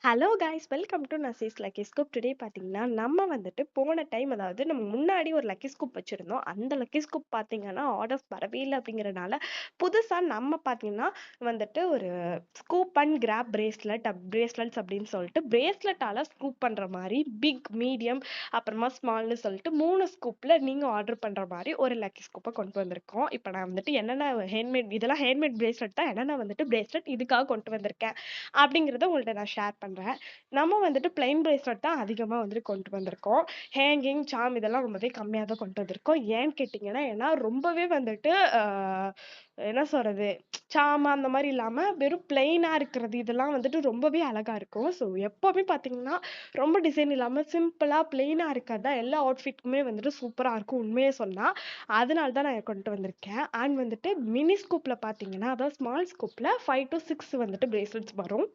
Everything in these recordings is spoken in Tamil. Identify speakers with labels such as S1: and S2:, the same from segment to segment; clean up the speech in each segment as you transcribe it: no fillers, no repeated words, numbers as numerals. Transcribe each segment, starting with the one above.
S1: Hello guys, welcome to Nasees lucky scoop. Today பார்த்தீங்கன்னா நம்ம வந்துட்டு போன டைம், அதாவது நம்ம முன்னாடி ஒரு லக்கி ஸ்கூப் வச்சுருந்தோம். அந்த லக்கி ஸ்கூப் பார்த்தீங்கன்னா ஆர்டர்ஸ் வரவே இல்லை. அப்படிங்கிறனால புதுசாக நம்ம பார்த்தீங்கன்னா வந்துட்டு ஒரு ஸ்கூப் அண்ட் கிராப் பிரேஸ்லெட்ஸ் அப்படின்னு சொல்லிட்டு பிரேஸ்லெட்டால் ஸ்கூப் பண்ணுற மாதிரி பிக், மீடியம், அப்புறமா ஸ்மால்னு சொல்லிட்டு 3 ஸ்கூப்பில் நீங்கள் ஆர்டர் பண்ணுற மாதிரி ஒரு லக்கி ஸ்கூப்பை கொண்டு வந்திருக்கோம். இப்போ நான் வந்துட்டு என்னென்ன இதெல்லாம் ஹேண்ட்மேட் பிரேஸ்லெட் தான், என்னென்ன வந்துட்டு பிரேஸ்லெட் இதுக்காக கொண்டு வந்திருக்கேன் அப்படிங்கிறத உங்கள்ட்ட நான் ஷேர் பண்றேன். நம்ம வந்துட்டு பிளைன் பிரேஸ்லெட் தான் அதிகமா வந்துட்டு கொண்டு வந்திருக்கோம். ஹேங்கிங், சார்ம் இதெல்லாம் ரொம்பவே கம்மியா தான் கொண்டு வந்திருக்கோம். ஏன்னு கேட்டீங்கன்னா, ஏன்னா ரொம்பவே வந்துட்டு என்ன சொல்றது, சார்ம் அந்த மாரி இல்லாம வெறும் பிளெயினா இருக்கிறது இதெல்லாம் வந்துட்டு ரொம்பவே அழகா இருக்கும். ஸோ எப்பவுமே பார்த்தீங்கன்னா, ரொம்ப டிசைன் இல்லாம சிம்பிளா பிளெயினா இருக்கிறது தான் எல்லா அவுட்ஃபிட்க்குமே வந்துட்டு சூப்பரா இருக்கும், உண்மைய சொன்னா. அதனால தான் நான் கொண்டு வந்திருக்கேன். அண்ட் வந்துட்டு மினி ஸ்கூப்ல பார்த்தீங்கன்னா, அதாவது ஸ்மால் ஸ்கூப்ல 5 to 6 வந்துட்டு பிரேஸ்லெட்ஸ் வரும்.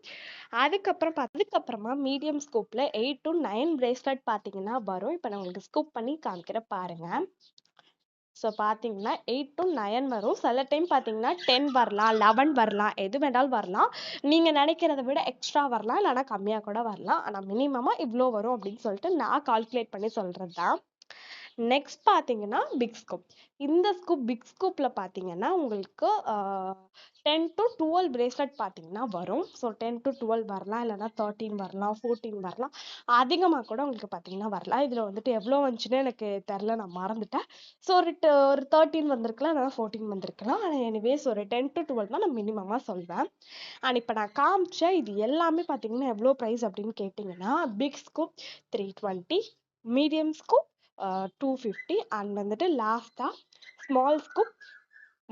S1: அதுக்கப்புறமா மீடியம் ஸ்கூப்ல 8 to 9 பிரேஸ்லெட் பார்த்தீங்கன்னா வரும். இப்போ நான் உங்களுக்கு ஸ்கூப் பண்ணி காமிக்கிறேன் பாருங்க. ஸோ பார்த்தீங்கன்னா 8 to 9 வரும். சில டைம் பார்த்தீங்கன்னா 10 வரலாம், 11 வரலாம், எது வேணாலும் வரலாம். நீங்க நினைக்கிறத விட எக்ஸ்ட்ரா வரலாம், இல்லைன்னா கம்மியா கூட வரலாம். ஆனா மினிமமா இவ்வளோ வரும் அப்படின்னு சொல்லிட்டு நான் கால்குலேட் பண்ணி சொல்றது தான். நெக்ஸ்ட் பார்த்தீங்கன்னா பிக் ஸ்கூப். இந்த பிக் ஸ்கூப்ல பார்த்தீங்கன்னா உங்களுக்கு 10 to 12 பிரேஸ்லெட் பார்த்தீங்கன்னா வரும். ஸோ 10 to 12 வரலாம், இல்லைன்னா 13 வரலாம், 14 வரலாம், அதிகமாக கூட உங்களுக்கு பார்த்தீங்கன்னா வரலாம். இதில் வந்துட்டு எவ்வளோ வந்துச்சுன்னு எனக்கு தெரில, நான் மறந்துட்டேன். ஸோ ஒரு 13 வந்திருக்கலாம், இல்லைன்னா 14 வந்திருக்கலாம். ஆனால் எனிவேஸ் ஒரு 10 to 12 தான் நான் மினிமமாக சொல்வேன். அண்ட் இப்போ நான் காமிச்ச இது எல்லாமே பார்த்தீங்கன்னா எவ்வளோ ப்ரைஸ் அப்படின்னு கேட்டிங்கன்னா, big scoop 320, medium scoop 250, and வந்துட்டு லாஸ்டா ஸ்மால் ஸ்கூப்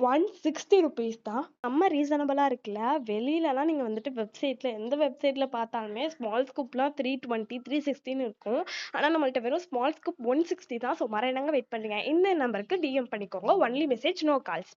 S1: 160 ருபீஸ் தான். செம்ம ரீசனபிளா இருக்குல்ல. வெளியிலலாம் நீங்க வந்துட்டு வெப்சைட்ல, எந்த வெப்சைட்ல பார்த்தாலுமே ஸ்மால் ஸ்கூப்லாம் 320, 360ன்னு இருக்கும். ஆனா நம்மள்ட்ட வெறும் ஸ்மால் ஸ்கூப் 160 தான். ஸோ மற என்னங்க வெயிட் பண்றீங்க? இந்த நம்பருக்கு டிஎம் பண்ணிக்கோங்க. Only message, no calls.